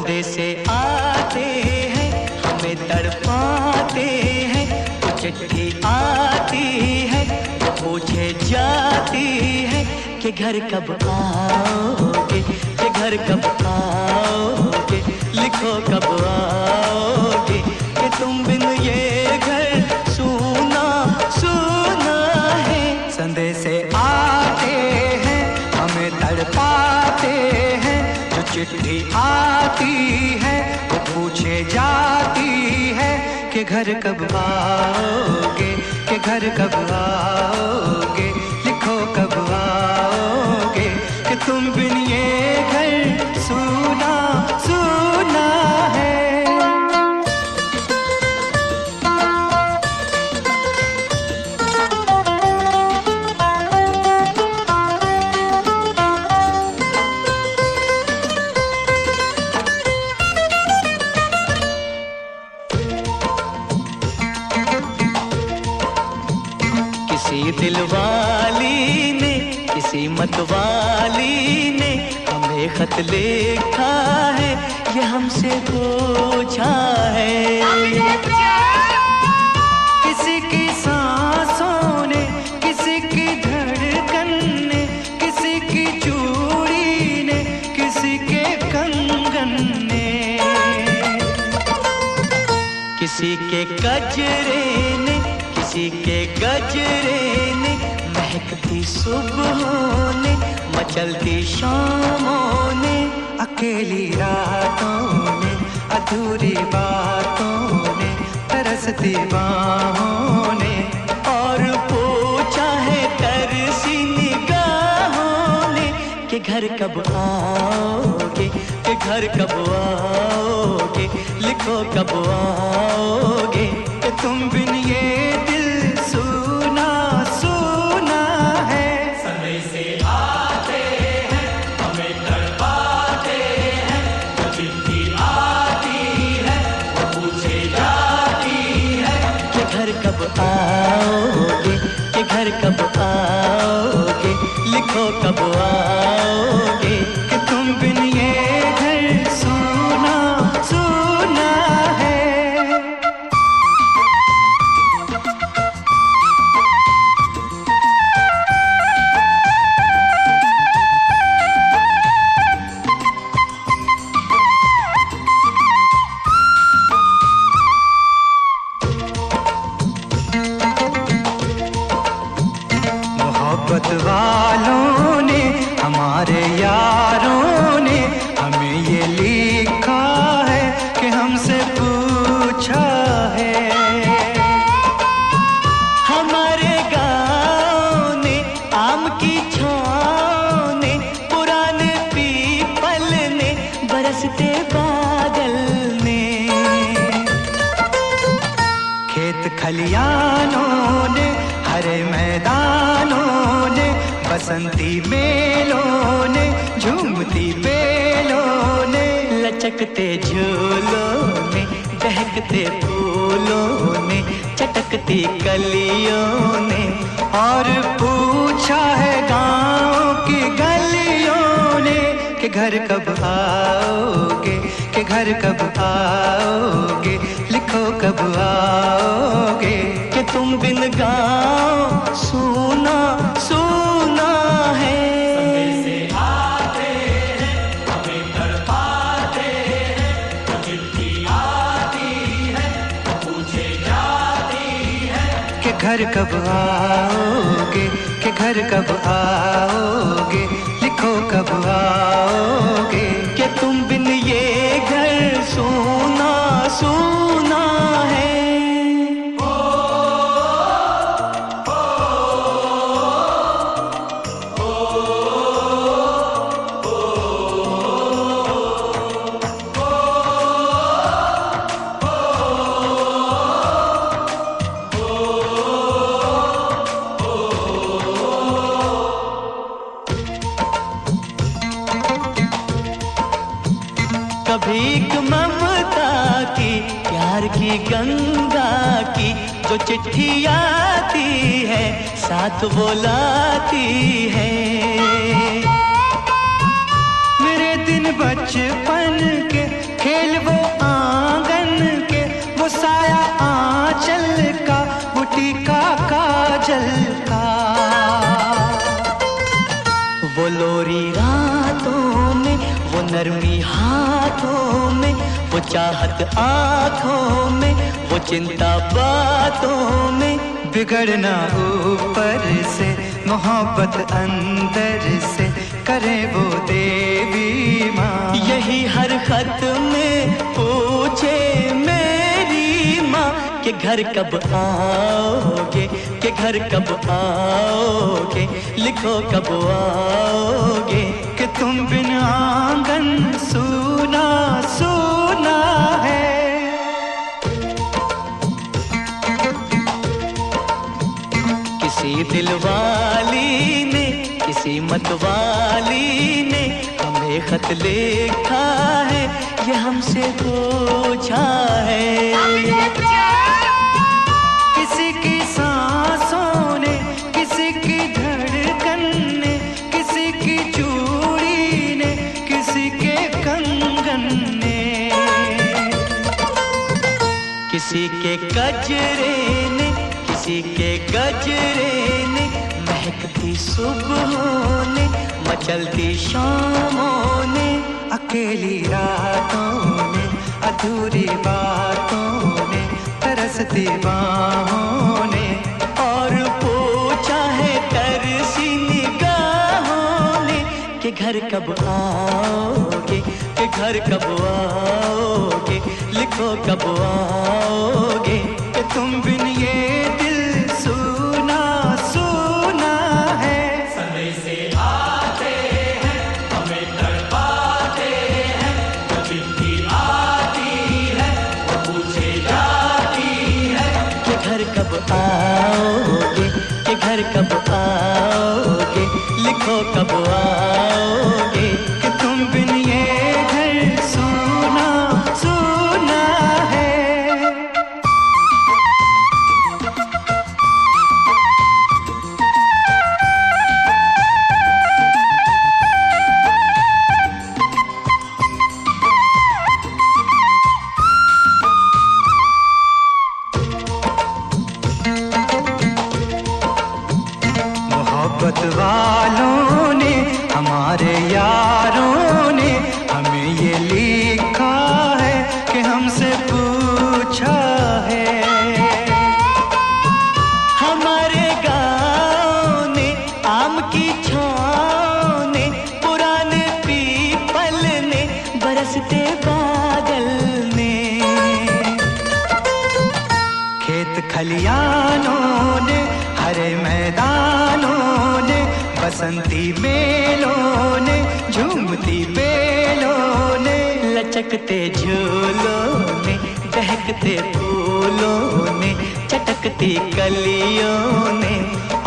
संदेशे आते हैं, हमें तड़पाते हैं। तो चिट्ठी आती है तो पूछे जाती है कि घर कब आओगे, कि घर कब आओगे, लिखो कब आओगे, कि तुम बिन ये घर सूना सूना है। संदेशे आते हैं, हमें तड़पाते हैं। जो चिट्ठी आती है वो पूछे जाती है कि घर कब आओगे, कि घर कब आओगे, लिखो कब आओगे, कि तुम बिन ये घर सूना सूना है। किसी दिलवाली ने, किसी मतवाली ने हमें खत लिखा है, ये हमसे पूछा है। किसी की सांसों ने, किसी की धड़कन ने, किसी की चूड़ी ने, किसी के कंगन ने, किसी के गजरे ने, किसी के गजरे ने, महकती सुबहों ने, मचलती शामों ने, अकेली रातों ने, अधूरी बातों ने, तरसती बाहों ने, और पूछा है तरसी निगाहों ने कि घर कब आओगे, कि घर कब आओगे, लिखो कब आओगे, कि तुम बिन ये सूना सूना है। संदेशे आते हैं, हमें तड़पाते हैं। जो चिट्ठी आती है वो पूछे जाती है कि घर कब आओगे, कि घर कब आओगे, लिखो कब आओगे, कि तुम बिन ये घर सूना सूना है। मोहब्बत वालों ने, हमारे यारों ने हमें ये लिखा है कि हमसे पूछा है। हमारे गाँव ने, आम की छाँव ने, पुराने पीपल ने, बरसते बादल ने, खेत खलियानों ने, हरे मैदानों ने, बसंती मेलों ने, झूमती बेलों ने, लचकते झूलों ने, दहकते फूलों ने, चटकती कलियों ने, और पूछा है गाँव की गलियों ने कि घर कब आओगे, कि घर कब आओगे, लिखो कब आओगे, कि तुम बिन गाँव सूना सूना है। संदेशे आते हैं, हमें तड़पाते हैं। जो चिट्ठी आती है वो पूछे जाती है कि घर कब आओगे, कि घर कब आओगे, लिखो कब आओगे, कि तुम बिन ये घर सूना सूना है। कभी एक ममता की, प्यार की गंगा की, जो चिट्ठी आती है साथ वो लाती है। मेरे दिन बचपन के खेल वो आंगन के, वो साया आंचल का, वो टीका काजल का। वो लोरी रातों में, वो नरमी हाथों में, वो चाहत आँखों में, वो चिंता बातों में। बिगड़ना ऊपर से, मोहब्बत अंदर से, करे वो देवी माँ। यही हर खत में पूछे मेरी माँ कि घर कब आओगे, कि घर कब आओगे, लिखो कब आओगे। कि तुम बिन आंगन सूना सूना है। किसी दिलवाली ने, किसी मतवाली ने हमें खत लिखा है, ये हमसे पूछा है। किसी की सांसों ने, किसी की धड़कन ने, किसी की चूड़ी ने, किसी के कंगन ने, किसी के गजरे ने, किसी के गजरे ने, महकती सुबहों ने, मचलती शामों ने, अकेली रातों ने, अधूरी बातों ने, तरसती बाहों ने, और पूछा है तरसी निगाहों ने कि घर कब आओगे, कि घर कब आओगे, लिखो कब आओगे। कि तुम बिन ये दिल सूना सूना है। समय से आते हैं, हमें तड़पाते हैं, वो चिट्ठी आती है, वो पूछे जाती है कि घर कब आओगे, कि घर कब आओगे, लिखो कब आओगे। कि तुम बिन ये घर सूना सूना है। मोहब्बत वालों ने, हमारे यारों ने हमें ये लिखा है कि हमसे पूछा है। हमारे गाँव ने, आम की छाँव ने, पुराने पीपल ने, बरसते बादल ने, खेत खलियानों ने, हरे मैदानों ने, बसंती मेलों ने, झूमती बेलों ने, लचकते झूलों ने, दहकते फूलों ने, चटकती कलियों ने,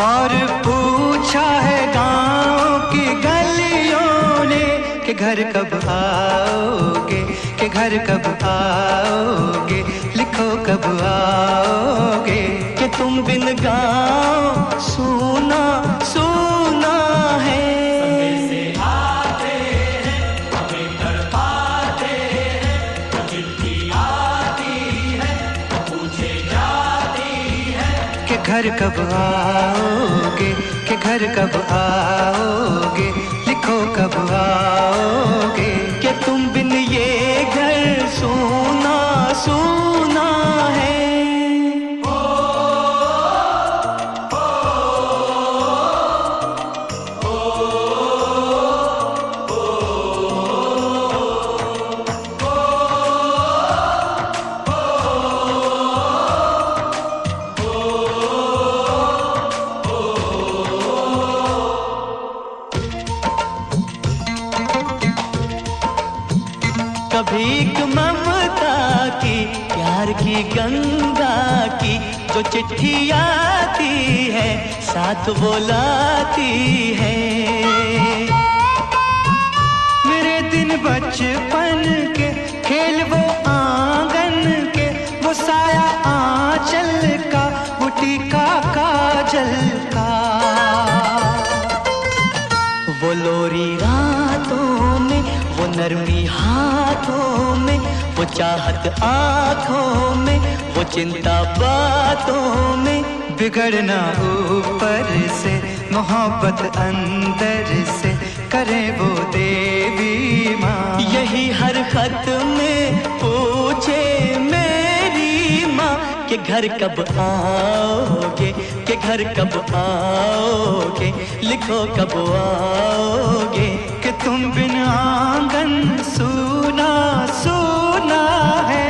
और पूछा है गाँव की गलियों ने कि घर कब आओगे, कि घर कब आओगे, लिखो कब आओगे। कि तुम बिन गाँव सूना सूना है। समय से आते हैं, हमें तड़पाते हैं, वो चिट्ठी आती है, वो पूछे जाती है कि घर कब आओगे, कि घर कब आओगे, लिखो कब आओगे। कि तुम बिन ये घर सूना सूना है। कभी एक ममता की, प्यार की गंगा की, जो चिट्ठी आती है, साथ वो लाती है। मेरे दिन बचपन के खेल वो आंगन के, वो साया आंचल का, वो टीका काजल का। वो लोरी रातों में, वो गर्मी हाथों में, वो चाहत आँखों में, वो चिंता बातों में। बिगड़ना ऊपर से, मोहब्बत अंदर से, करे वो देवी माँ। यही हर खत में पूछे मेरी माँ कि घर कब आओगे, कि घर कब आओगे, लिखो कब आओगे। कि तुम बिन आंगन सूना सूना है।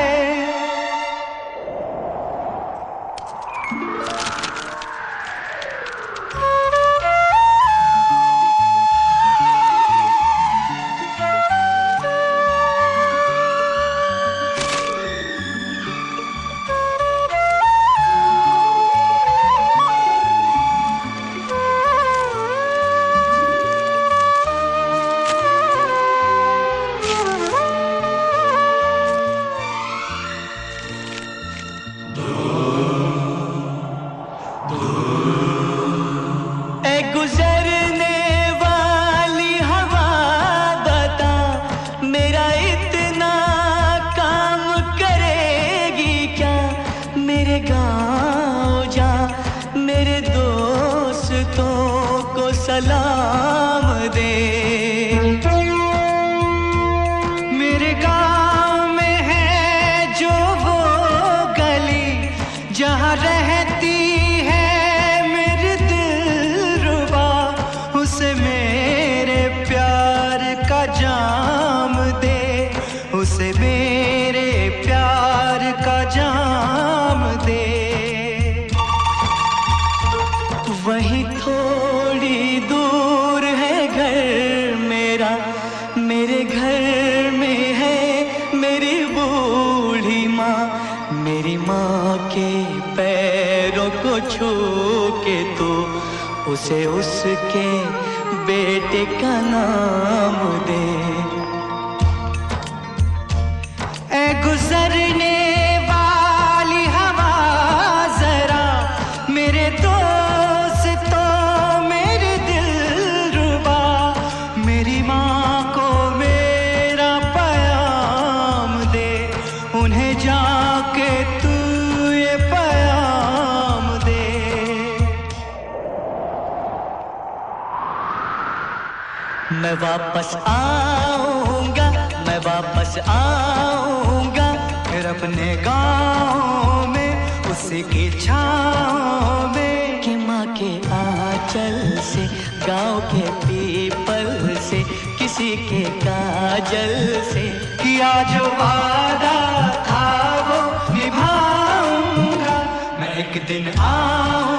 सलाम दे। मेरे गांव में है जो वो गली जहाँ रहती है मेरी दिलरुबा, उसे मेरे प्यार का जाम दे, उसे मेरे प्यार का जाम दे। वही थोड़ी दूर है घर मेरा, मेरे घर में है मेरी बूढ़ी माँ। मेरी माँ के पैरों को छू के तो उसे उसके बेटे का नाम दे। ऐ गुजरने वाली हवा जरा मेरे मेरी माँ को मेरा प्याम दे, उन्हें जाके तू ये प्याम दे। मैं वापस आऊंगा, मैं वापस आऊंगा, फिर अपने गाँव में उसी की छाँव में। कि माँ के आंचल से, गाँव के पीपल से, किसी के काजल से, किया जो वादा था वो निभाऊंगा। मैं एक दिन आऊंगा।